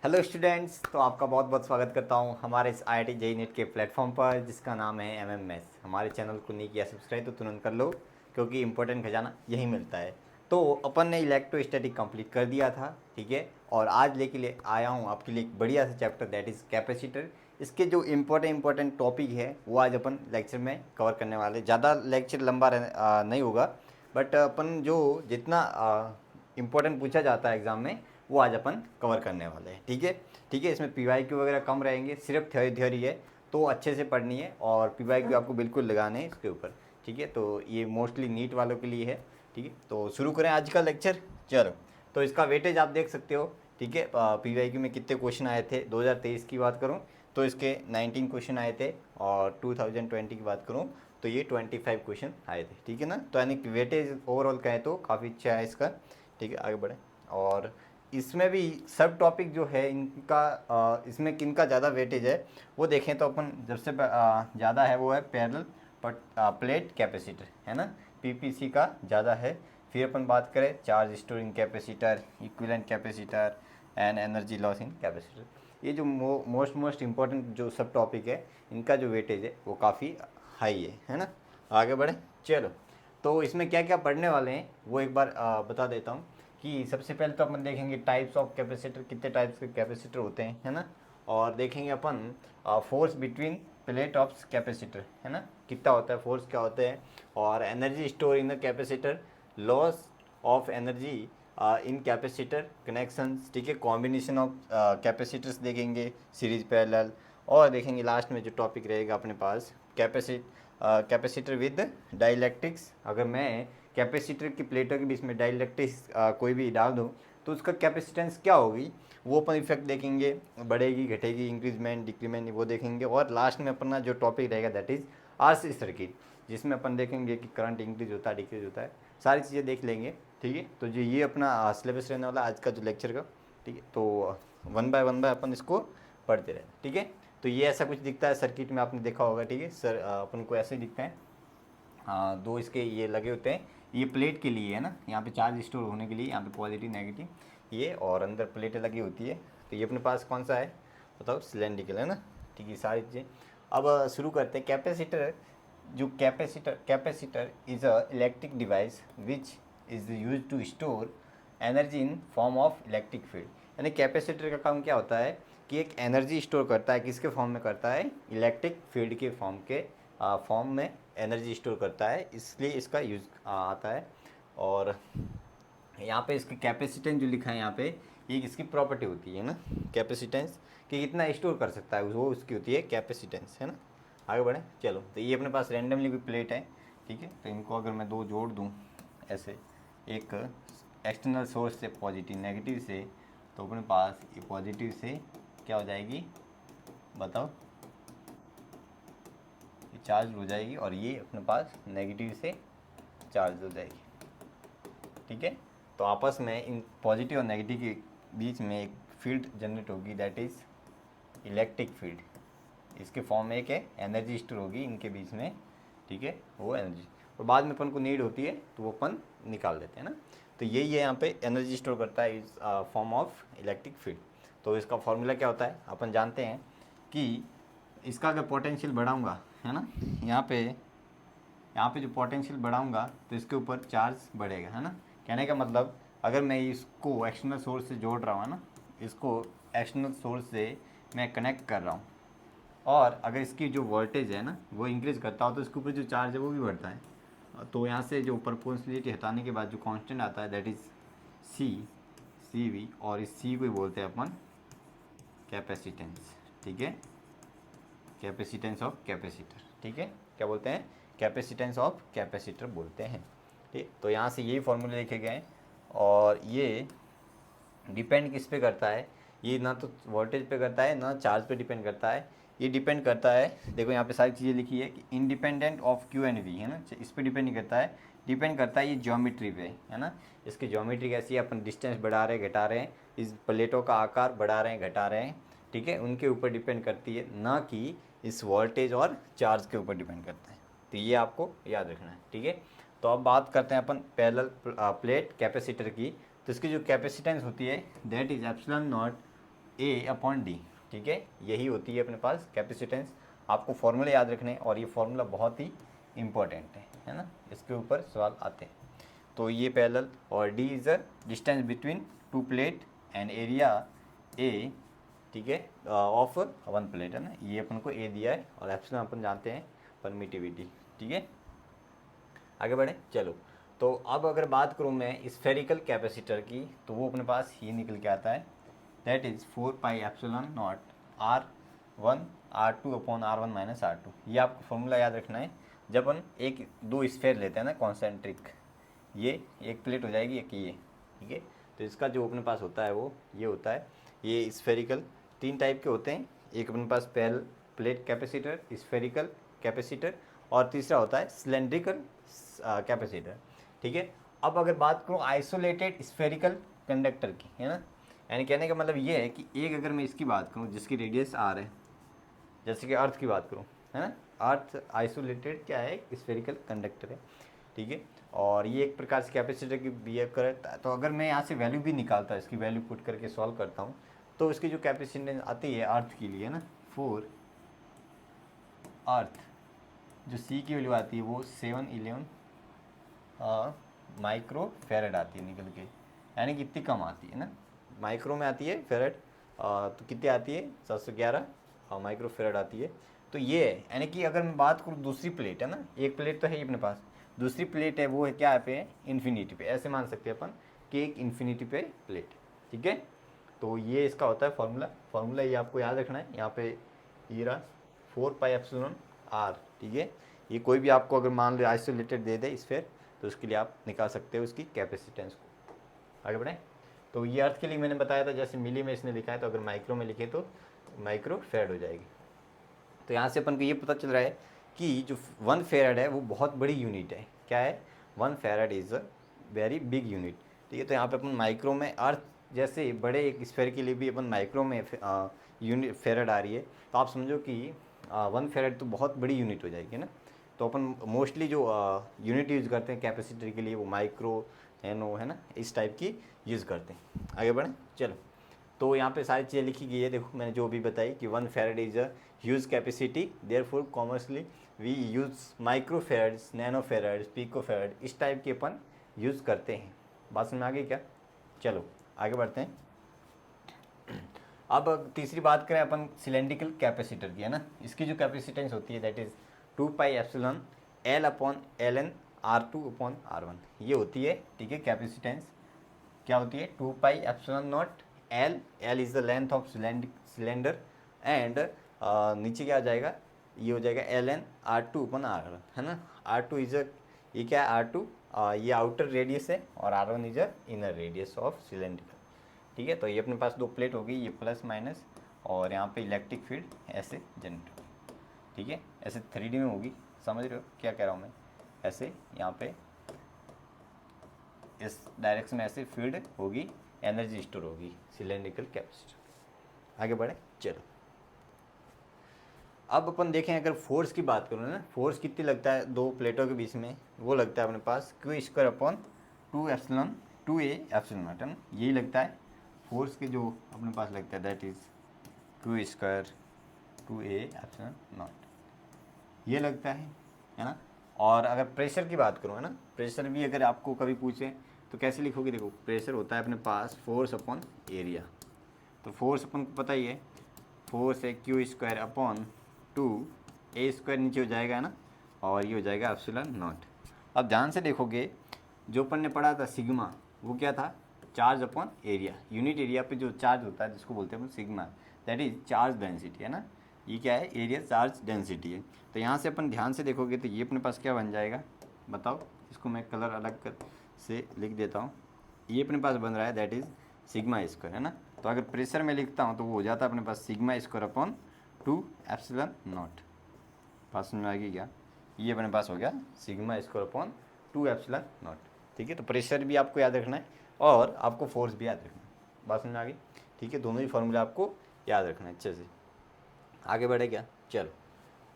Hello students, तो आपका बहुत बहुत स्वागत करता हूं हमारे इस IIT JEE नीट के प्लेटफॉर्म पर जिसका नाम है MMS। हमारे चैनल को नहीं किया सब्सक्राइब तो तुरंत कर लो, क्योंकि इंपॉर्टेंट खजाना यही मिलता है। तो अपन ने इलेक्ट्रोस्टैटिक कंप्लीट कर दिया था, ठीक है। और आज लेके ले आया हूँ आपके लिए एक बढ़िया सा चैप्टर, दैट इज़ कैपेसिटर। इसके जो इम्पोर्टेंट टॉपिक है वो आज अपन लेक्चर में कवर करने वाले। ज़्यादा लेक्चर लंबा नहीं होगा, बट अपन जो जितना इम्पोर्टेंट पूछा जाता है एग्ज़ाम में वो आज अपन कवर करने वाले हैं, ठीक है। ठीक है, इसमें PYQ वगैरह कम रहेंगे, सिर्फ थ्योरी है, तो अच्छे से पढ़नी है और PYQ आपको बिल्कुल लगाने हैं इसके ऊपर, ठीक है। तो ये मोस्टली नीट वालों के लिए है, ठीक है। तो शुरू करें आज का लेक्चर। चलो, तो इसका वेटेज आप देख सकते हो, ठीक है। PYQ में कितने क्वेश्चन आए थे। 2023 की बात करूँ तो इसके 19 क्वेश्चन आए थे, और 2020 की बात करूँ तो ये 25 क्वेश्चन आए थे, ठीक है ना। तो यानी कि वेटेज ओवरऑल कहें तो काफ़ी अच्छा है इसका, ठीक है। आगे बढ़ें। और इसमें भी सब टॉपिक जो है इनका इसमें किनका ज़्यादा वेटेज है वो देखें तो अपन सबसे ज़्यादा है वो है पैरेलल प्लेट कैपेसिटर, है ना। PPC का ज़्यादा है। फिर अपन बात करें charge storing capacitor, equivalent capacitor and energy loss in capacitor. ये जो मोस्ट इम्पॉर्टेंट जो सब टॉपिक है इनका जो वेटेज है वो काफ़ी हाई है ना। आगे बढ़े। चलो, तो इसमें क्या क्या पढ़ने वाले हैं वो एक बार बता देता हूँ। कि सबसे पहले तो अपन देखेंगे टाइप्स ऑफ कैपेसिटर, कितने टाइप्स के कैपेसिटर होते हैं, है ना। और देखेंगे अपन force between plate of capacitor, है ना, कितना होता है, फोर्स क्या होते हैं। और energy store in the capacitor, loss of energy in capacitor connections, ठीक है। कॉम्बिनेशन ऑफ कैपेसिटर्स देखेंगे, सीरीज पैरेलल। और देखेंगे लास्ट में जो टॉपिक रहेगा अपने पास कैपेसिटर विद डाइलेक्ट्रिक्स। अगर मैं कैपेसिटर की प्लेटों के बीच में डाइलेक्ट्रिक्स कोई भी डाल दूँ तो उसका कैपेसिटेंस क्या होगी वो अपन इफेक्ट देखेंगे, बढ़ेगी घटेगी, इंक्रीजमेंट डिक्रीमेंट, वो देखेंगे। और लास्ट में अपना जो टॉपिक रहेगा दैट इज़ RC सर्किट, जिसमें अपन देखेंगे कि करंट इंक्रीज होता है डिक्रीज होता है, सारी चीज़ें देख लेंगे, ठीक है। तो जो ये अपना सिलेबस रहने वाला आज का जो लेक्चर का, ठीक है। तो वन बाय अपन इसको पढ़ते रहे, ठीक है। तो ये ऐसा कुछ दिखता है सर्किट में, आपने देखा होगा, ठीक है। सर अपन को ऐसे ही दिखता है। दो इसके ये लगे होते हैं, ये प्लेट के लिए है ना, यहाँ पे चार्ज स्टोर होने के लिए, यहाँ पे पॉजिटिव नेगेटिव ये, और अंदर प्लेटें लगी होती है। तो ये अपने पास कौन सा है बताओ, सिलेंड्रिकल, है ना, ठीक है। सारी चीज़ें अब शुरू करते हैं। कैपेसिटर, जो capacitor is a electric device which is use to store energy in form of electric field. यानी कैपेसिटर का काम क्या होता है कि एक एनर्जी स्टोर करता है, किसके फॉर्म में करता है, इलेक्ट्रिक फील्ड के फॉर्म में एनर्जी स्टोर करता है, इसलिए इसका यूज़ आता है। और यहाँ पे इसकी कैपेसिटेंस जो लिखा है यहाँ पे, ये इसकी प्रॉपर्टी होती है ना, कैपेसिटेंस, कि कितना स्टोर कर सकता है वो उसकी होती है कैपेसिटेंस, है ना। आगे बढ़ें। चलो, तो ये अपने पास रैंडमली कोई प्लेट है, ठीक है। तो इनको अगर मैं दो जोड़ दूँ ऐसे, एक एक्सटर्नल सोर्स से पॉजिटिव नेगेटिव से, तो अपने पास ये पॉजिटिव से क्या हो जाएगी बताओ, ये चार्ज हो जाएगी, और ये अपने पास नेगेटिव से चार्ज हो जाएगी, ठीक है। तो आपस में इन पॉजिटिव और नेगेटिव के बीच में एक फील्ड जनरेट होगी, दैट इज़ इलेक्ट्रिक फील्ड। इसके फॉर्म में एक है एनर्जी स्टोर होगी इनके बीच में, ठीक है, वो एनर्जी, और बाद में अपन को नीड होती है तो वो अपन निकाल देते हैं ना। तो यही है, यहाँ पे एनर्जी स्टोर करता है इस फॉर्म ऑफ इलेक्ट्रिक फील्ड। तो इसका फॉर्मूला क्या होता है अपन जानते हैं कि इसका अगर पोटेंशियल बढ़ाऊँगा, है ना, यहाँ पे जो पोटेंशियल बढ़ाऊंगा तो इसके ऊपर चार्ज बढ़ेगा, है ना। कहने का मतलब, अगर मैं इसको एक्सटर्नल सोर्स से जोड़ रहा हूँ, है ना, इसको एक्सटर्नल सोर्स से मैं कनेक्ट कर रहा हूँ, और अगर इसकी जो वोल्टेज है ना वो इंक्रीज़ करता हो तो इसके ऊपर जो चार्ज है वो भी बढ़ता है। तो यहाँ से जो प्रोपोर्शनलिटी हटाने के बाद जो कांस्टेंट आता है दैट इज़ CV, और इस C को ही बोलते हैं अपन कैपेसिटेंस, ठीक है, कैपेसिटेंस ऑफ कैपेसिटर, ठीक है। क्या बोलते हैं, कैपेसिटेंस ऑफ कैपेसिटर बोलते हैं, ठीक। तो यहाँ से यही फॉर्मूले लिखे गए हैं, और ये डिपेंड किस पे करता है, ये ना तो वोल्टेज पे करता है ना चार्ज पे डिपेंड करता है, ये डिपेंड करता है, देखो यहाँ पे सारी चीज़ें लिखी है कि independent of Q and V, है ना, इस पर डिपेंड नहीं करता है, डिपेंड करता है ये ज्योमेट्री पे, है ना। इसकी ज्योमेट्री कैसी है, अपन डिस्टेंस बढ़ा रहे हैं घटा रहे हैं, इस प्लेटों का आकार बढ़ा रहे हैं घटा रहे हैं, ठीक है, उनके ऊपर डिपेंड करती है, ना कि इस वोल्टेज और चार्ज के ऊपर डिपेंड करता है। तो ये आपको याद रखना है, ठीक है। तो अब बात करते हैं अपन पैरेलल प्लेट कैपेसिटर की। तो इसकी जो कैपेसिटेंस होती है that is epsilon not a upon D, ठीक है, यही होती है अपने पास कैपेसिटेंस। आपको फॉर्मूला याद रखने हैं और ये फॉर्मूला बहुत ही इंपॉर्टेंट है ना, इसके ऊपर सवाल आते हैं। तो ये पैरेलल और D is the distance between two plate and area A, ठीक है, ऑफ वन प्लेट है ना, ये अपन को ए दिया है और एप्सिलॉन अपन जानते हैं परमिटिविटी, ठीक है। आगे बढ़े चलो। तो अब अगर बात करूँ मैं स्फेरिकल कैपेसिटर की, तो वो अपने पास ये निकल के आता है, that is 4 pi epsilon not R1 R2 upon R1 minus R2। ये आपको फॉर्मूला याद रखना है जब अपन एक दो स्फेयर लेते हैं ना कॉन्सेंट्रिक, ये एक प्लेट हो जाएगी एक ये, ठीक है। तो इसका जो अपने पास होता है वो ये होता है, ये स्फेरिकल तीन टाइप के होते हैं, एक अपने पास parallel plate capacitor, spherical capacitor, और तीसरा होता है सिलेंड्रिकल कैपेसिटर, ठीक है। अब अगर बात करूँ आइसोलेटेड स्फेरिकल कंडक्टर की, है ना, यानी कहने का मतलब ये है कि एक अगर मैं इसकी बात करूँ जिसकी रेडियस आर है, जैसे कि अर्थ की बात करूँ, है ना, अर्थ आइसोलेटेड क्या है, स्फेरिकल कंडक्टर है, ठीक है, और ये एक प्रकार से कैपेसिटर की बिहेव करता है। तो अगर मैं यहाँ से वैल्यू भी निकालता हूँ, इसकी वैल्यू पुट करके सॉल्व करता हूँ, तो इसकी जो कैपेसिटेंस आती है अर्थ के लिए ना 4 अर्थ, जो सी की वैल्यू आती है वो 711 माइक्रो फेरेड आती है निकल के, यानी कि इतनी कम आती है ना, माइक्रो में आती है फेरेड, तो कितनी आती है 711 माइक्रो फेरेड आती है। तो ये है, यानी कि अगर मैं बात करूँ दूसरी प्लेट है ना, एक प्लेट तो है ही अपने पास, दूसरी प्लेट है वो है क्या पे है, इन्फिनिटी पे, ऐसे मान सकते हैं अपन कि एक इन्फिनिटी पे प्लेट, ठीक है। तो ये इसका होता है फार्मूला ये आपको याद रखना है, यहाँ पे ये रहा 4 पाई एप्सिलॉन R, ठीक है। ये कोई भी आपको अगर मान लो आइसोलेटेड दे दे स्फीयर, तो उसके लिए आप निकाल सकते हो उसकी कैपेसिटेंस को। आगे बढ़ें। तो ये अर्थ के लिए मैंने बताया था, जैसे मिली में इसने लिखा है, तो अगर माइक्रो में लिखे तो माइक्रो फेरेड हो जाएगी। तो यहाँ से अपन को ये पता चल रहा है कि जो 1 फेरेड है वो बहुत बड़ी यूनिट है, क्या है, 1 farad is a very big unit, ठीक है। तो यहाँ पे अपन माइक्रो में अर्थ जैसे बड़े एक स्फीयर के लिए भी अपन माइक्रो में यूनिट फेरेड आ रही है, तो आप समझो कि 1 फेरेड तो बहुत बड़ी यूनिट हो जाएगी ना। तो अपन मोस्टली जो यूनिट यूज़ करते हैं कैपेसिटर के लिए वो माइक्रो, नैनो, है ना, इस टाइप की यूज़ करते हैं। आगे बढ़ें चलो। तो यहाँ पे सारी चीज़ें लिखी गई है, देखो मैंने जो भी बताई कि 1 farad is a huge capacity, therefore commercially we use micro farads, nano farads, pico farad, इस टाइप के अपन यूज़ करते हैं। बात समझ में आ गई क्या? चलो आगे बढ़ते हैं। अब तीसरी बात करें अपन सिलेंड्रिकल कैपेसिटर की, है ना, इसकी जो कैपेसिटेंस होती है that is 2 pi epsilon L upon Ln R2 upon R1, ये होती है, ठीक है। कैपेसिटेंस क्या होती है, 2 pi epsilon not L is the length of cylinder and नीचे क्या आ जाएगा, ये हो जाएगा Ln R2 अपॉन R1, है ना। R2 इज़ ये क्या है, R2 ये आउटर रेडियस है और R1 is a inner radius of cylinder, ठीक है। तो ये अपने पास दो प्लेट होगी, ये प्लस माइनस, और यहाँ पे इलेक्ट्रिक फील्ड ऐसे जनरेट, ठीक है, ऐसे 3D में होगी, समझ रहे हो क्या कह रहा हूँ मैं, ऐसे यहाँ पे इस डायरेक्शन में ऐसे फील्ड होगी, एनर्जी स्टोर होगी, सिलेंड्रिकल कैपेसिटर। आगे बढ़े चलो। अब अपन देखें अगर फोर्स की बात करूँ ना, फोर्स कितनी लगता है दो प्लेटों के बीच में, वो लगता है अपने पास Q square upon 2 epsilon 2a epsilon naught, है ना, यही लगता है फोर्स के जो अपने पास लगता है, that is Q square 2a epsilon not, ये लगता है ना। और अगर प्रेशर की बात करूँ, है ना, प्रेशर भी अगर आपको कभी पूछे तो कैसे लिखोगे, देखो प्रेशर होता है अपने पास फोर्स अपॉन एरिया, तो फोर्स अपन को पता ही है, फोर्स है Q square upon 2a square नीचे हो जाएगा, है ना, और ये हो जाएगा एप्सिलॉन नॉट। अब ध्यान से देखोगे जो अपन ने पढ़ा था सिग्मा, वो क्या था, charge upon area, unit area पे जो चार्ज होता है जिसको बोलते हैं अपन sigma, that is charge density, है ना, ये क्या है, एरिया चार्ज डेंसिटी है। तो यहाँ से अपन ध्यान से देखोगे तो ये अपने पास क्या बन जाएगा, बताओ, इसको मैं कलर अलग कर से लिख देता हूँ, ये अपने पास बन रहा है दैट इज़ सिग्मा स्क्वायर, है ना। तो अगर प्रेशर में लिखता हूँ तो वो हो जाता है अपने पास sigma square upon 2 epsilon naught. बात समझ में आ गई क्या, ये अपने पास हो गया sigma square upon 2 epsilon not, ठीक है। तो प्रेशर भी आपको याद रखना है और आपको फोर्स भी याद रखना है, बात समझ में आ गई, ठीक है। दोनों ही फॉर्मूला आपको याद रखना है अच्छे से। आगे बढ़े क्या, चलो।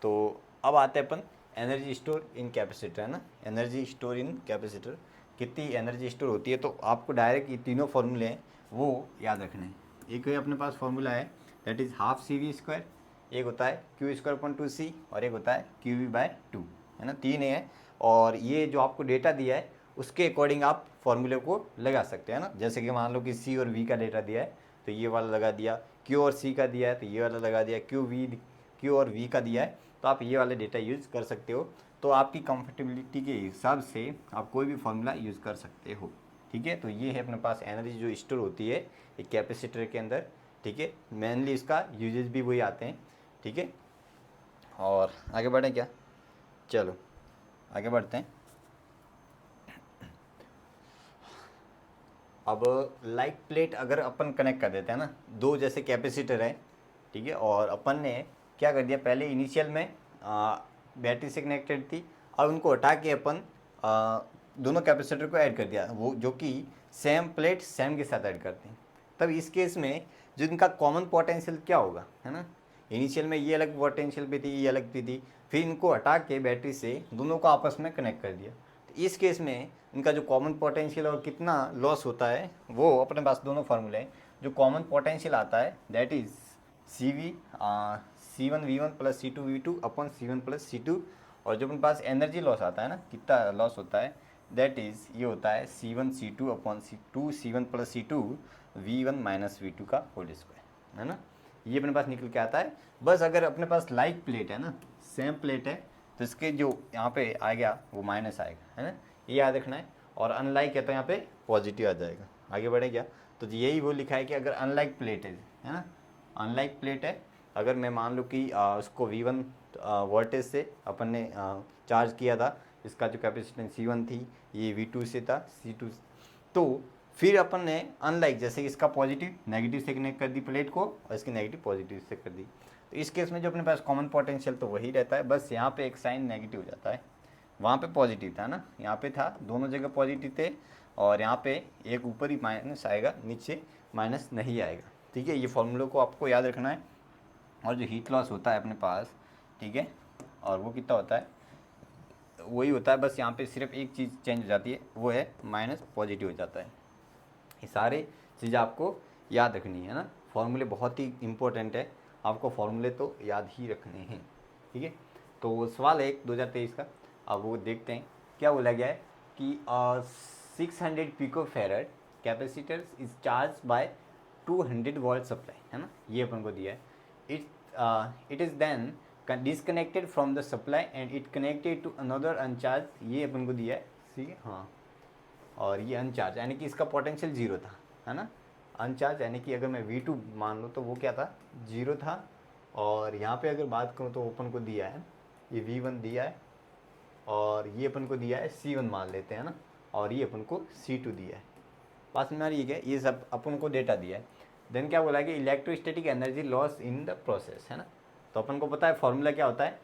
तो अब आते हैं अपन एनर्जी स्टोर इन कैपेसिटर, है ना, एनर्जी स्टोर इन कैपेसिटर, कितनी एनर्जी स्टोर होती है, तो आपको डायरेक्ट ये तीनों फॉर्मूले हैं वो याद रखने हैं, एक अपने पास फॉर्मूला है that is half C V square, एक होता है क्यू स्क्वायर अपॉन 2c और एक होता है क्यू वी बाय 2, है ना, 3 है। और ये जो आपको डेटा दिया है उसके अकॉर्डिंग आप फॉर्मूले को लगा सकते हैं ना। जैसे कि मान लो कि सी और वी का डेटा दिया है तो ये वाला लगा दिया, क्यू और सी का दिया है तो ये वाला लगा दिया, क्यू और वी का दिया है तो आप ये वाले डेटा यूज़ कर सकते हो। तो आपकी कंफर्टेबिलिटी के हिसाब से आप कोई भी फॉर्मूला यूज़ कर सकते हो, ठीक है। तो ये है अपने पास एनर्जी जो स्टोर होती है एक कैपेसिटर के अंदर, ठीक है। मेनली इसका यूजेज भी वही आते हैं, ठीक है। और आगे बढ़ें क्या, चलो आगे बढ़ते हैं। अब लाइक प्लेट अगर अपन कनेक्ट कर देते हैं ना, दो जैसे कैपेसिटर है, ठीक है, और अपन ने क्या कर दिया, पहले इनिशियल में बैटरी से कनेक्टेड थी, अब उनको हटा के अपन दोनों कैपेसिटर को ऐड कर दिया, वो जो कि सेम प्लेट सेम के साथ ऐड करते हैं। तब इस केस में जो इनका कॉमन पोटेंशियल क्या होगा, है ना, इनिशियल में ये अलग पोटेंशियल पे थी, ये अलग पे थी, फिर इनको हटा के बैटरी से दोनों को आपस में कनेक्ट कर दिया। तो इस केस में इनका जो कॉमन पोटेंशियल और कितना लॉस होता है वो अपने पास दोनों फार्मूले हैं। जो कॉमन पोटेंशियल आता है that is C1V1 plus C2V2 upon C1 plus C2, और जो अपने पास एनर्जी लॉस आता है ना, कितना लॉस होता है, दैट इज़ ये होता है C1 C2 upon C2 C1 plus C2 V1 minus V2 का होल स्क्वायर, है ना। ये अपने पास निकल के आता है। बस अगर अपने पास लाइक प्लेट है ना, सेम प्लेट है, तो इसके जो यहाँ पे आ गया वो माइनस आएगा, है ना, ये याद रखना है। और अनलाइक है तो यहाँ पे पॉजिटिव आ जाएगा। आगे बढ़े क्या, तो यही वो लिखा है कि अगर अनलाइक प्लेट है ना, अनलाइक प्लेट है, अगर मैं मान लूँ कि उसको V1 वोल्टेज से अपन ने चार्ज किया था, इसका जो कैपेसिटेंस C1 थी ये V2 से था C2, तो फिर अपन ने अनलाइक जैसे इसका पॉजिटिव नेगेटिव से कनेक्ट कर दी प्लेट को और इसकी नेगेटिव पॉजिटिव से कर दी, तो इस केस में जो अपने पास कॉमन पोटेंशियल तो वही रहता है, बस यहाँ पे एक साइन नेगेटिव हो जाता है, वहाँ पे पॉजिटिव था ना, यहाँ पे था, दोनों जगह पॉजिटिव थे, और यहाँ पे एक ऊपर ही माइनस आएगा, नीचे माइनस नहीं आएगा, ठीक है। ये फॉर्मूले को आपको याद रखना है। और जो हीट लॉस होता है अपने पास, ठीक है, और वो कितना होता है, वही होता है, बस यहाँ पे सिर्फ एक चीज़ चेंज हो जाती है, वो है माइनस पॉजिटिव हो जाता है। ये सारे चीज़ आपको याद रखनी है ना, फॉर्मूले बहुत ही इम्पोर्टेंट है, आपको फॉर्मूले तो याद ही रखने हैं, ठीक है। तो सवाल है एक 2023 का, अब वो देखते हैं क्या बोला गया है कि 600 pico farad capacitor is charge by 200 volt supply, है ना, ये अपन को दिया है। It is then disconnected from the supply and it connected to another uncharged, ये अपन को दिया है, ठीक है, हाँ। और ये अनचार्ज यानी कि इसका पोटेंशियल जीरो था, है ना, अनचार्ज यानी कि अगर मैं V2 मान लो तो वो क्या था, जीरो था। और यहाँ पे अगर बात करूँ तो अपन को दिया है ये V1 दिया है, और ये अपन को दिया है C1 मान लेते हैं ना, और ये अपन को C2 दिया है। बात में ये क्या, ये सब अपन को डेटा दिया है। देन क्या बोला कि electrostatic energy loss in the process, है ना, तो अपन को पता है फॉर्मूला क्या होता है,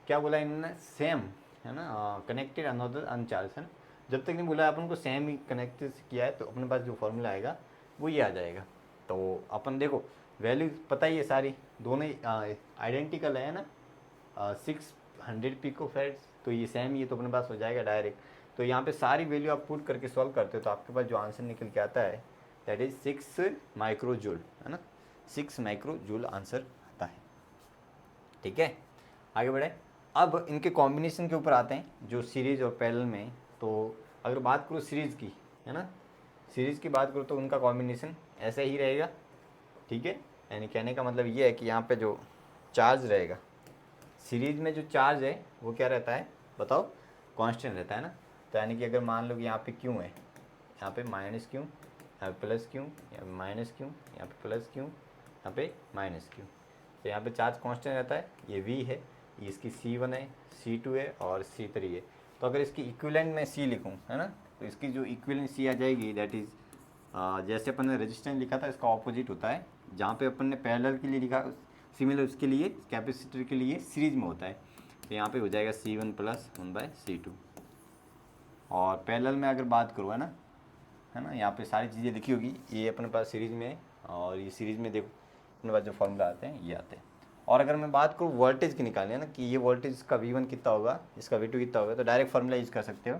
क्या बोला इन्होंने, सेम, है ना, कनेक्टेड अनदर अनचार्ज, है ना, जब तक नहीं बोला अपन को सेम ही कनेक्ट किया है तो अपने पास जो फॉर्मूला आएगा वो ये आ जाएगा। तो अपन देखो वैल्यू पता ही है सारी, दोनों आइडेंटिकल है ना, 600 पिको फेरेड्स, तो ये सेम ही है, तो अपने पास हो जाएगा डायरेक्ट। तो यहाँ पे सारी वैल्यू आप पुट करके सॉल्व करते हो तो आपके पास जो आंसर निकल के आता है दैट इज 6 माइक्रो जूल, है ना, 6 माइक्रो जूल आंसर आता है, ठीक है। आगे बढ़े, अब इनके कॉम्बिनेशन के ऊपर आते हैं जो सीरीज और पैरेलल में। तो अगर बात करूँ सीरीज़ की, है ना, सीरीज़ की बात करूँ तो उनका कॉम्बिनेशन ऐसे ही रहेगा, ठीक है। यानी कहने का मतलब ये है कि यहाँ पे जो चार्ज रहेगा सीरीज में, जो चार्ज है वो क्या रहता है बताओ, कांस्टेंट रहता है ना। तो यानी कि अगर मान लो कि यहाँ पे क्यू है, यहाँ पे माइनस क्यू, यहाँ पे प्लस क्यू, यहाँ पे माइनस क्यू, यहाँ पे प्लस क्यू, यहाँ पे माइनस क्यू, तो यहाँ पे चार्ज कांस्टेंट रहता है। ये V है, ये इसकी C1 है, C2 है और C3 है। तो अगर इसकी इक्विवेलेंट में C लिखूँ, है ना, तो इसकी जो इक्विवेलेंट C आ जाएगी दैट इज़ जैसे अपन ने रेजिस्टेंस लिखा था इसका ऑपोजिट होता है, जहाँ पे अपन ने पैरेलल के लिए लिखा सिमिलर उसके लिए कैपेसिटर के लिए सीरीज में होता है। तो यहाँ पे हो जाएगा C1 प्लस 1/C2। और पैरेलल में अगर बात करूँ, है ना, यहाँ पे सारी चीज़ें लिखी होगी, ये अपने पास सीरीज में है, और ये सीरीज में देखो अपने पास जो फॉर्मूला आते हैं ये आते हैं। और अगर मैं बात करूँ वोल्टेज की निकालनी है ना, कि ये वोल्टेज इसका V1 कितना होगा, इसका V2 कितना होगा, तो डायरेक्ट फार्मूला यूज़ कर सकते हो,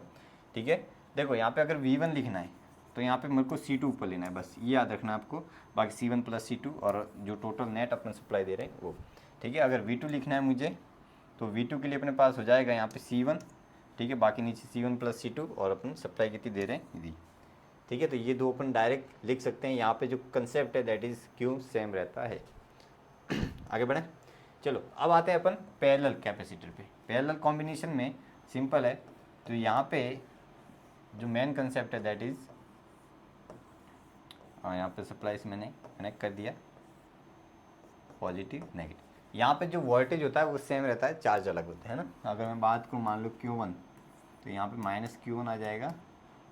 ठीक है। देखो यहाँ पे अगर V1 लिखना है तो यहाँ पे मेरे को C2 ऊपर लेना है, बस ये याद रखना है आपको। बाकी C1 प्लस C2 और जो टोटल नेट अपन सप्लाई दे रहे हैं वो, ठीक है। अगर V2 लिखना है मुझे तो V2 के लिए अपने पास हो जाएगा यहाँ पे C1, ठीक है, बाकी नीचे C1 प्लस C2 और अपन सप्लाई कितनी दे रहे हैं, दी, ठीक है। तो ये दो अपन डायरेक्ट लिख सकते हैं। यहाँ पे जो कंसेप्ट है दैट इज़ क्यों सेम रहता है। आगे बढ़ें, चलो अब आते हैं अपन पैरेलल कैपेसिटर पे। पैरेलल कॉम्बिनेशन में सिंपल है, तो यहाँ पे जो मेन कंसेप्ट है दैट इज़, यहाँ पे सप्लाई से मैंने कनेक्ट कर दिया पॉजिटिव नेगेटिव। यहाँ पे जो वोल्टेज होता है वो सेम रहता है, चार्ज अलग होते हैं ना। अगर मैं बात करूँ मान लो Q1, तो यहाँ पे माइनस Q1 आ जाएगा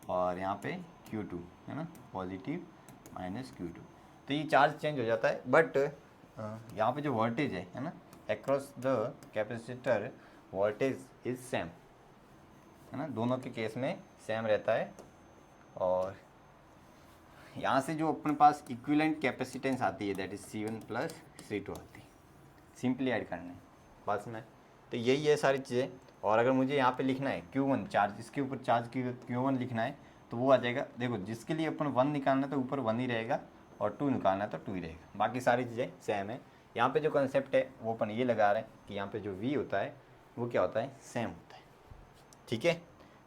और यहाँ पे Q2 है ना, पॉजिटिव माइनस Q2, तो ये चार्ज चेंज हो जाता है। बट यहाँ पे जो वोल्टेज है ना, across the capacitor voltage is same, है ना, दोनों के केस में सेम रहता है। और यहाँ से जो अपने पास इक्विवेलेंट कैपेसिटेंस आती है that is C1 plus C2 आती है, सिंपली ऐड करने बस में। तो यही है सारी चीज़ें। और अगर मुझे यहाँ पे लिखना है Q1 चार्ज, इसके ऊपर चार्ज Q1 लिखना है तो वो आ जाएगा, देखो जिसके लिए अपन 1 निकालना है तो ऊपर 1 ही रहेगा और 2 निकालना है तो 2 ही रहेगा, बाकी सारी चीज़ें सेम है। यहाँ पे जो कंसेप्ट है वो अपन ये लगा रहे हैं कि यहाँ पे जो V होता है वो क्या होता है, सेम होता है, ठीक है।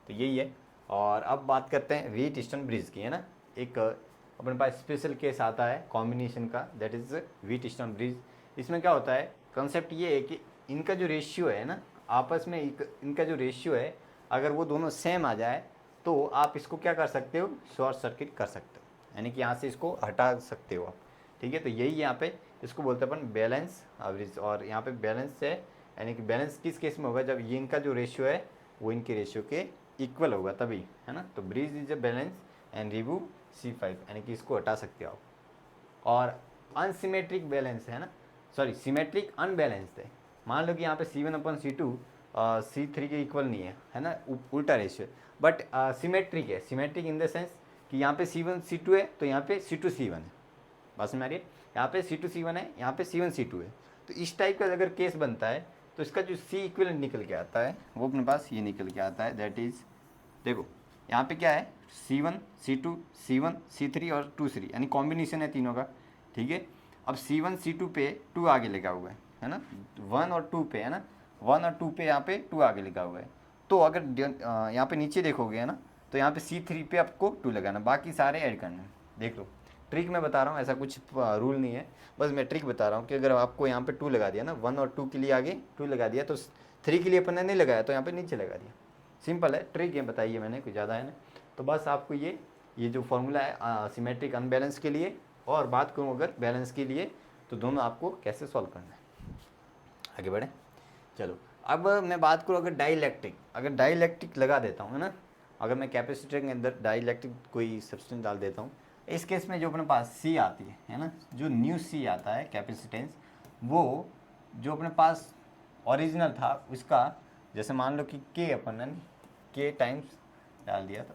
तो यही है। और अब बात करते हैं व्हीट ईस्टर्न ब्रिज की, है ना। एक अपने पास स्पेशल केस आता है कॉम्बिनेशन का that is wheat eastern bridge. इसमें क्या होता है, कंसेप्ट ये है कि इनका जो रेशियो है ना, आपस में इनका जो रेशियो है अगर वो दोनों सेम आ जाए तो आप इसको क्या कर सकते हो, शॉर्ट सर्किट कर सकते हो, यानी कि यहाँ से इसको हटा सकते हो आप, ठीक है। तो यही यहाँ पे इसको बोलते हैं अपन बैलेंस ब्रिज। और यहाँ पे बैलेंस है, यानी कि बैलेंस किस केस में होगा, जब ये इनका जो रेशियो है वो इनके रेशियो के इक्वल होगा तभी, है ना। तो bridge is a balance and remove C5, यानी कि इसको हटा सकते हो आप। और अनसिमेट्रिक बैलेंस है ना, सॉरी सिमेट्रिक अनबैलेंस्ड है। मान लो कि यहाँ पे C1 अपन C2 C3 के इक्वल नहीं है ना, उल्टा रेशियो, बट सिमेट्रिक है। सिमेट्रिक इन द सेंस कि यहाँ पे C1 C2 है तो यहाँ पे C2 C1 है, बस में आ रही है। यहाँ पे C2 C1 है, यहाँ पे C1 C2 है। तो इस टाइप का अगर केस बनता है तो इसका जो C इक्विवेलेंट निकल के आता है वो अपने पास ये निकल के आता है दैट इज़, देखो यहाँ पे क्या है, C1 C2 C1 C3 और 2 3, यानी कॉम्बिनेशन है तीनों का, ठीक है। अब C1 C2 पे 2 आगे लगा हुआ है ना, 1 और 2 पे, है ना, 1 और 2 पे यहाँ पे 2 आगे लगा हुआ है। तो अगर यहाँ पे नीचे देखोगे, है ना, तो यहाँ पे C3 पे आपको 2 लगाना, बाकी सारे ऐड करने हैं। देख लो ट्रिक मैं बता रहा हूँ, ऐसा कुछ रूल नहीं है, बस मैं ट्रिक बता रहा हूँ कि अगर आपको यहाँ पे 2 लगा दिया ना, 1 और 2 के लिए आगे 2 लगा दिया, तो 3 के लिए अपन ने नहीं लगाया तो यहाँ पे नीचे लगा दिया। सिंपल है, ट्रिक है, बताइए मैंने, कुछ ज़्यादा है ना। तो बस आपको ये जो फॉर्मूला है सिमेट्रिक अनबैलेंस के लिए, और बात करूँ अगर बैलेंस के लिए, तो दोनों आपको कैसे सॉल्व करना है। आगे बढ़ें, चलो अब मैं बात करूँ अगर डाइइलेक्ट्रिक, अगर डाइइलेक्ट्रिक लगा देता हूँ, है ना, अगर मैं कैपेसिटर के अंदर डाइइलेक्ट्रिक कोई सब्सटेंस डाल देता हूँ, इस केस में जो अपने पास C आती है ना, जो न्यू C आता है कैपेसिटेंस, वो जो अपने पास ओरिजिनल था उसका, जैसे मान लो कि K अपन ने K टाइम्स डाल दिया, तो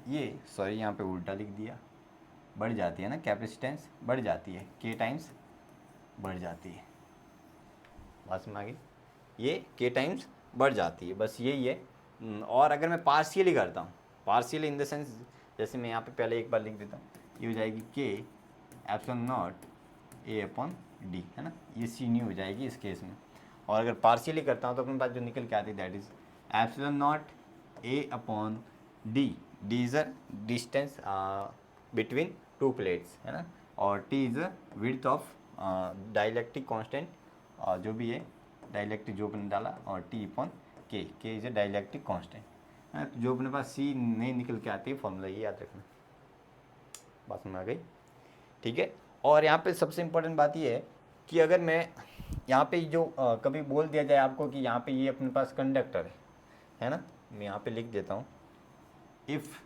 ये सॉरी यहाँ पे उल्टा लिख दिया, बढ़ जाती है ना, कैपेसिटेंस बढ़ जाती है, K टाइम्स बढ़ जाती है, बात समझ आ गई, ये K टाइम्स बढ़ जाती है, बस यही है। और अगर मैं पार्शियली करता हूँ, पार्शियली इन द सेंस, जैसे मैं यहाँ पे पहले एक बार लिख देता हूँ, ये हो जाएगी K epsilon not A upon D, है ना, ये C न्यू हो जाएगी इस केस में। और अगर पार्शियली करता हूँ तो अपने पास जो निकल के आती है that is epsilon not A upon D, D is a distance between 2 plates, है ना, और T is a width of dielectric constant, जो भी है डाइलेक्ट्रिक जो अपने डाला, और T upon K, K is a dielectric constant, है। तो जो अपने पास C नहीं निकल के आती है फॉर्मूला, ये याद रखना, बात में आ गई, ठीक है। और यहाँ पे सबसे इम्पोर्टेंट बात ये है कि अगर मैं यहाँ पे जो कभी बोल दिया जाए आपको कि यहाँ पे ये अपने पास कंडक्टर है ना, मैं यहाँ पे लिख देता हूँ, इफ़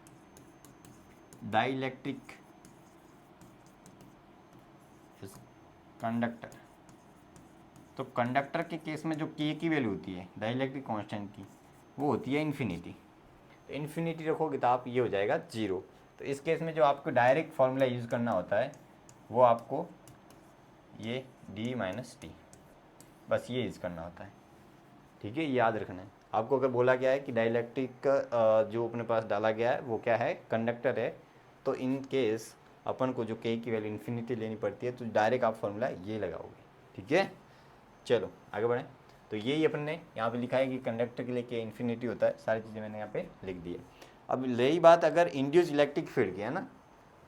डाइलेक्ट्रिक इज कंडक्टर, तो कंडक्टर के केस में जो K की वैल्यू होती है डाइलेक्ट्रिक कांस्टेंट की, वो होती है इन्फिनिटी। तो इन्फिनिटी रखोगे तो आप ये हो जाएगा 0। तो इस केस में जो आपको डायरेक्ट फार्मूला यूज़ करना होता है वो आपको ये D माइनस टी, बस ये यूज़ करना होता है, ठीक है, ये याद रखना है आपको। अगर बोला गया है कि डाइलेक्ट्रिक जो अपने पास डाला गया है वो क्या है, कंडक्टर है, तो इन केस अपन को जो के की वैल्यू इन्फिनिटी लेनी पड़ती है, तो डायरेक्ट आप फॉर्मूला ये लगाओगे। ठीक है, चलो आगे बढ़ें। तो यही अपन ने यहाँ पे लिखा है कि कंडक्टर के लिए के इन्फिनिटी होता है, सारी चीज़ें मैंने यहाँ पे लिख दी है। अब रही बात अगर इंड्यूस इलेक्ट्रिक फील्ड की, है ना,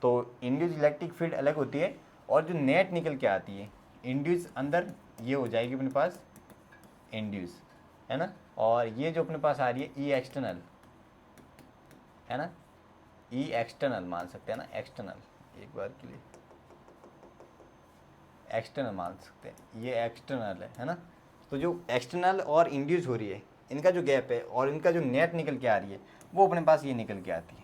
तो इंड्यूस इलेक्ट्रिक फील्ड अलग होती है और जो नेट निकल के आती है इंड्यूस अंदर, ये हो जाएगी अपने पास इंड्यूस, है ना। और ये जो अपने पास आ रही है ई एक्सटर्नल, है ना, ई एक्सटर्नल मान सकते हैं ना, एक्सटर्नल, एक बार के लिए एक्सटर्नल मान सकते हैं, ये एक्सटर्नल है ना। तो जो एक्सटर्नल और इंड्यूस हो रही है, इनका जो गैप है और इनका जो नेट निकल के आ रही है, वो अपने पास ये निकल के आती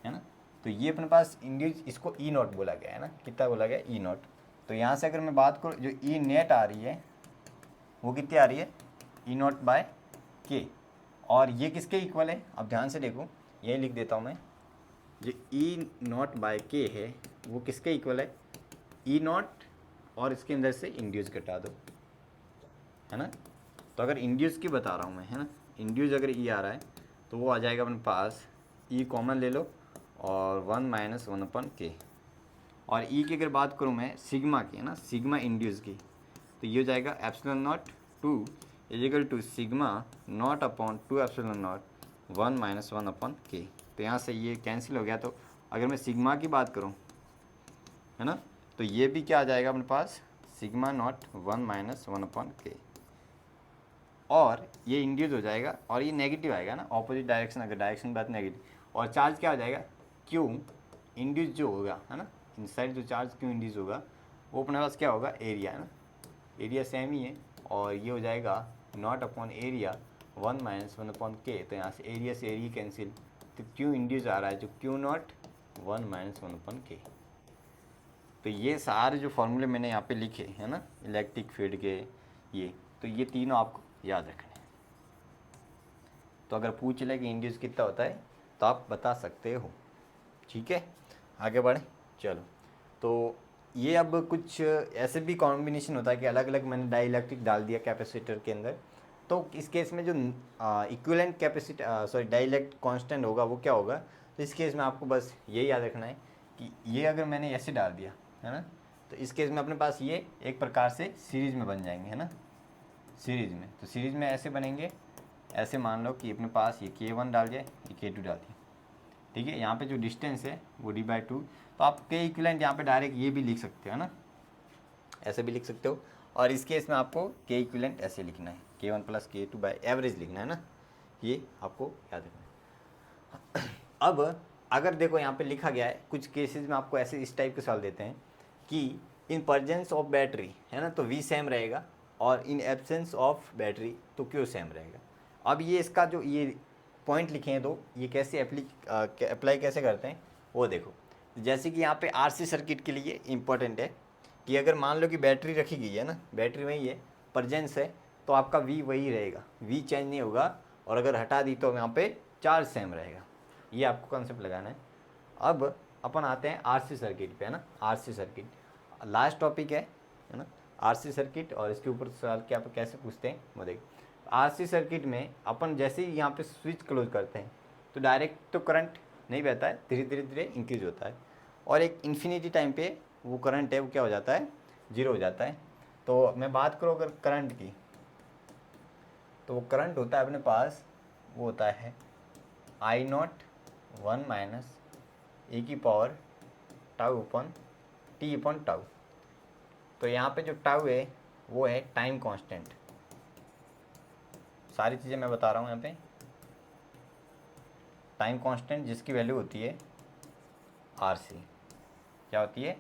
है ना। तो ये अपने पास इंड्यूस, इसको ई नॉट बोला गया है ना, कितना बोला गया, ई नॉट। तो यहाँ से अगर मैं बात करूँ, जो ई नेट आ रही है वो कितनी आ रही है, ई नॉट बाय के। और ये किसके इक्वल है, अब ध्यान से देखो, ये लिख देता हूँ मैं, जो ई नॉट बाय के है वो किसके इक्वल है, ई नॉट और इसके अंदर से इंड्यूस घटा दो, है ना। तो अगर इंड्यूस की बता रहा हूँ मैं, है ना, इंड्यूस अगर ई आ रहा है तो वो आ जाएगा अपने पास, ई कॉमन ले लो और 1 - 1 के। और ई की अगर बात करूँ मैं सिग्मा की, है ना, सिग्मा इंड्यूस की, तो ये हो जाएगा epsilon naught 2 equal to sigma naught upon 2 epsilon naught 1 - 1 के। तो यहाँ से ये कैंसिल हो गया। तो अगर मैं सिग्मा की बात करूँ, है ना, तो ये भी क्या आ जाएगा अपने पास, सिग्मा नॉट 1 - 1 के। और ये इंड्यूस हो जाएगा और ये नेगेटिव आएगा ना, ऑपोजिट डायरेक्शन, अगर डायरेक्शन बात नेगेटिव। और चार्ज क्या हो जाएगा, क्यू इंड्यूस जो होगा, है ना, इनसाइड जो चार्ज क्यू इंड्यूस होगा वो अपने पास क्या होगा, एरिया, है ना, एरिया सेम ही है। और ये हो जाएगा नॉट अपॉन एरिया 1 - 1 के। तो यहाँ से एरिया कैंसिल, तो क्यू इंड्यूस आ रहा है जो क्यू नॉट 1 - 1 के। तो ये सारे जो फॉर्मूले मैंने यहाँ पे लिखे हैं ना इलेक्ट्रिक फील्ड के, ये तो ये तीनों आपको याद रखने हैं। तो अगर पूछ ले कि इंड्यूस कितना होता है तो आप बता सकते हो। ठीक है, आगे बढ़ें, चलो। तो ये अब कुछ ऐसे भी कॉम्बिनेशन होता है कि अलग अलग मैंने डाई इलेक्ट्रिक डाल दिया कैपेसिटर के अंदर, तो इस केस में जो equivalent capacitor sorry dielectric constant होगा वो क्या होगा। तो इस केस में आपको बस ये याद रखना है कि ये अगर मैंने ऐसे डाल दिया, है ना, तो इस केस में अपने पास ये एक प्रकार से सीरीज़ में बन जाएंगे, है ना, सीरीज़ में। तो सीरीज़ में ऐसे बनेंगे, ऐसे मान लो कि अपने पास ये K1 डाल दिया, ये K2 डाल दिया, ठीक है। यहाँ पे जो डिस्टेंस है वो d/2, तो आप के इक्विवेलेंट यहाँ पे डायरेक्ट ये भी लिख सकते हो ना, ऐसे भी लिख सकते हो। और इस केस में आपको के इक्विवेलेंट ऐसे लिखना है, K1 + K2 बाय एवरेज लिखना है ना, ये आपको याद रखना है। अब अगर देखो यहाँ पे लिखा गया है, कुछ केसेस में आपको ऐसे इस टाइप के सवाल देते हैं कि इन प्रेजेंस ऑफ बैटरी, है ना, तो V सेम रहेगा, और इन एब्सेंस ऑफ बैटरी तो Q सेम रहेगा। अब ये इसका जो ये पॉइंट लिखे हैं, तो ये कैसे अप्लाई कैसे करते हैं वो देखो। जैसे कि यहाँ पे RC सर्किट के लिए इम्पोर्टेंट है कि अगर मान लो कि बैटरी रखी गई है ना, बैटरी वही है, प्रेजेंस है, तो आपका V वही रहेगा, V चेंज नहीं होगा। और अगर हटा दी तो यहाँ पे चार्ज सेम रहेगा। ये आपको कॉन्सेप्ट लगाना है। अब अपन आते हैं RC सर्किट पे, है ना, RC सर्किट लास्ट टॉपिक है ना, RC सर्किट। और इसके ऊपर सवाल क्या कैसे पूछते हैं वो देखिए। RC सर्किट में अपन जैसे ही यहाँ पे स्विच क्लोज करते हैं तो डायरेक्ट तो करंट नहीं बहता है, धीरे धीरे धीरे इंक्रीज होता है, और एक इन्फिनिटी टाइम पे वो करंट है वो क्या हो जाता है, जीरो हो जाता है। तो मैं बात करूँ अगर करंट की, तो वो करंट होता है अपने पास, वो होता है I0 1 - e⁻t/τ। तो यहाँ पे जो टाउ है वो है टाइम कांस्टेंट। सारी चीज़ें मैं बता रहा हूँ यहाँ पे, टाइम कांस्टेंट जिसकी वैल्यू होती है RC, क्या होती है,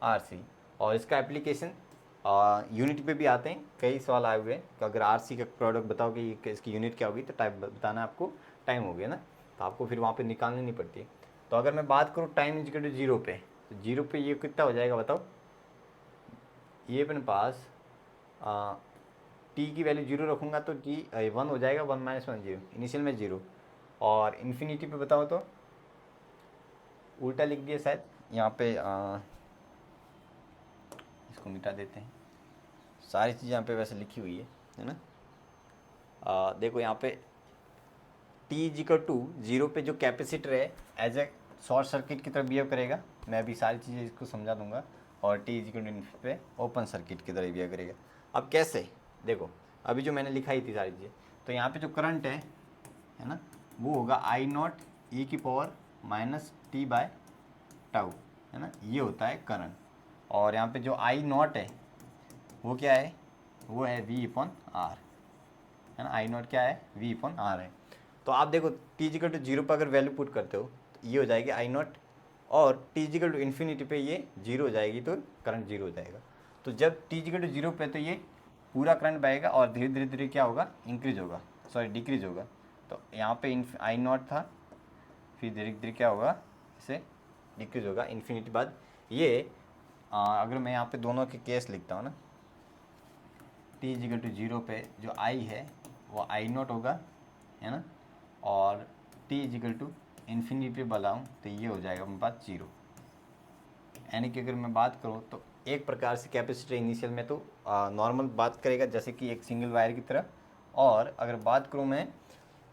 RC। और इसका एप्लीकेशन यूनिट पे भी आते हैं, कई सवाल आए हुए हैं कि अगर RC का प्रोडक्ट बताओ कि इसकी यूनिट क्या होगी, तो टाइम बताना आपको, टाइम हो गया ना, तो आपको फिर वहाँ पे निकालनी नहीं पड़ती। तो अगर मैं बात करूँ टाइम इक्वल टू 0 पे, तो 0 पे ये कितना हो जाएगा बताओ, ये अपने पास टी की वैल्यू 0 रखूँगा तो टी 1 हो जाएगा, 1 - 1 0, इनिशियल में 0। और इन्फिनिटी पे बताओ तो उल्टा लिख दिया शायद, यहाँ पे इसको मिटा देते हैं, सारी चीज़ें यहाँ पे वैसे लिखी हुई है ना। देखो यहाँ पे T = 0 पे जो कैपेसिटर है एज ए शॉर्ट सर्किट की तरह बिहेव करेगा। मैं अभी सारी चीज़ें इसको समझा दूंगा। और टी इजिकल टू इन्फिनिटी पे ओपन सर्किट की तरह बिहेव करेगा। अब कैसे, देखो अभी जो मैंने लिखाई थी सारी चीज़ें, तो यहाँ पे जो करंट है ना, वो होगा आई नॉट ई की power minus t by tau, है ना, ये होता है करंट। और यहाँ पे जो आई नॉट है वो क्या है, वो है वी अपॉन आर, है ना। आई नॉट क्या है, वी अपॉन आर है। तो आप देखो टी इजिकल टू जीरो पर अगर वैल्यू पुट करते हो तो ये हो जाएगी आई नॉट, और टी इजिकल टू इन्फिनिटी पे ये जीरो हो जाएगी तो करंट जीरो हो जाएगा। तो जब टी इजिकल टू जीरो पे तो ये पूरा करंट बहेगा और धीरे धीरे धीरे क्या होगा, इंक्रीज होगा, सॉरी डिक्रीज होगा। तो यहाँ पे आई नॉट था, फिर धीरे धीरे क्या होगा, इसे डिक्रीज होगा इन्फिनिटी बाद ये। अगर मैं यहाँ पे दोनों के केस लिखता हूँ ना, टी इजिकल टू जीरो पे जो आई है वो आई नॉट होगा, है ना, और टी इजिकल टू इन्फिनिटी पे बनाऊँ तो ये हो जाएगा मेरे पास जीरो। यानी कि अगर मैं बात करूँ तो एक प्रकार से कैपेसिटर इनिशियल में तो नॉर्मल बात करेगा जैसे कि एक सिंगल वायर की तरह, और अगर बात करूँ मैं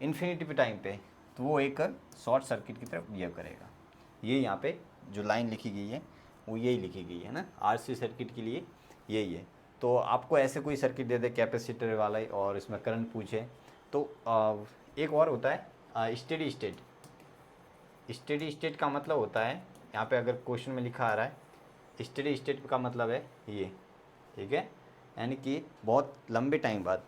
इन्फिनिटी पे टाइम पे तो वो एक शॉर्ट सर्किट की तरफ बिहेव करेगा। ये यहाँ पे जो लाइन लिखी गई है वो यही लिखी गई है ना, आरसी सर्किट के लिए यही है। तो आपको ऐसे कोई सर्किट दे दे कैपेसिटर वाला और इसमें करंट पूछे तो एक और होता है स्टेडी स्टेट। स्टेडी स्टेट का मतलब होता है, यहाँ पे अगर क्वेश्चन में लिखा आ रहा है स्टेडी स्टेट का मतलब है ये, ठीक है, यानी कि बहुत लंबे टाइम बाद,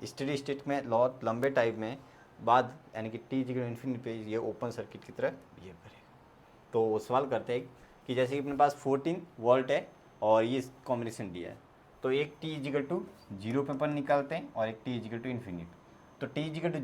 स्टेडी स्टेट में बहुत लंबे टाइम में बाद, यानी कि टी इजिकल इन्फिनिटी पे ये ओपन सर्किट की तरह बिहेव करेगा। तो सवाल करते हैं कि जैसे कि अपने पास 14 वोल्ट है और ये कॉम्बिनेशन दिया है, तो एक टी इजिकल टू जीरो पे अपन निकालते हैं और एक टी इजिकल टू इन्फिनिटी। तो टी इजिकल टू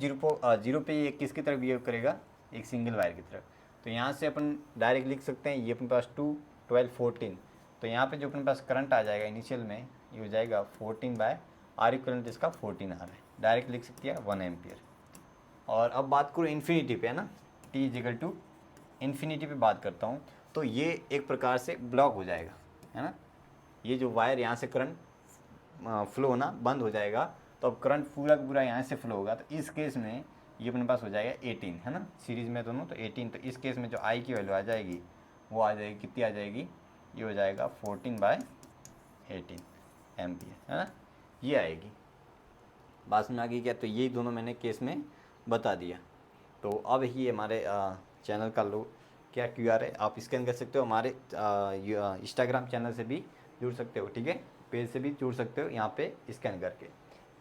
जीरो पे ये किसकी तरह बिहेव करेगा, एक सिंगल वायर की तरह। तो यहाँ से अपन डायरेक्ट लिख सकते हैं, ये अपने पास 2 12 14, तो यहाँ पे जो अपने पास करंट आ जाएगा इनिशियल में ये हो जाएगा 14 बाय आर इक्वलेंट इसका 14 आ रहा है, डायरेक्ट लिख सकती है 1 एम्पियर। और अब बात करूँ इन्फिनिटी पे, है ना, टी इजिकल टू इन्फिनिटी पे बात करता हूँ तो ये एक प्रकार से ब्लॉक हो जाएगा, है ना। ये जो वायर यहाँ से करंट फ्लो होना बंद हो जाएगा, तो अब करंट पूरा पूरा यहाँ से फ्लो होगा। तो इस केस में ये अपने पास हो जाएगा 18, है ना, सीरीज़ में दोनों, तो 18। तो इस केस में जो आई की वैल्यू आ जाएगी वो आ जाएगी, कितनी आ जाएगी, ये हो जाएगा 14 बाय 18 एम्पियर, है ना, ये आएगी। बात में आ गई क्या, तो यही दोनों मैंने केस में बता दिया। तो अब ही हमारे चैनल का लो क्या QR है, आप स्कैन कर सकते हो, हमारे इंस्टाग्राम चैनल से भी जुड़ सकते हो, ठीक है, पेज से भी जुड़ सकते हो यहाँ पे स्कैन करके।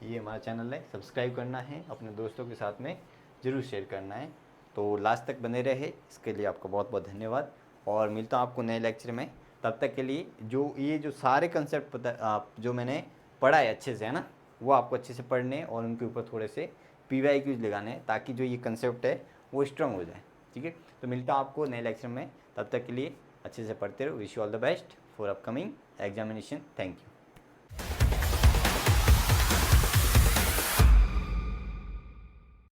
ये हमारा चैनल है, सब्सक्राइब करना है, अपने दोस्तों के साथ में ज़रूर शेयर करना है। तो लास्ट तक बने रहे, इसके लिए आपका बहुत बहुत धन्यवाद, और मिलता हूँ आपको नए लेक्चर में। तब तक के लिए जो सारे कंसेप्ट पता जो मैंने पढ़ा है अच्छे से, है ना, वो आपको अच्छे से पढ़ने और उनके ऊपर थोड़े से PYQs लगाने हैं ताकि जो ये कंसेप्ट है वो स्ट्रांग हो जाए, ठीक है। तो मिलता हूँ आपको नए लेक्चर में, तब तक के लिए अच्छे से पढ़ते रहो। Wish you all the best for upcoming examination. Thank you.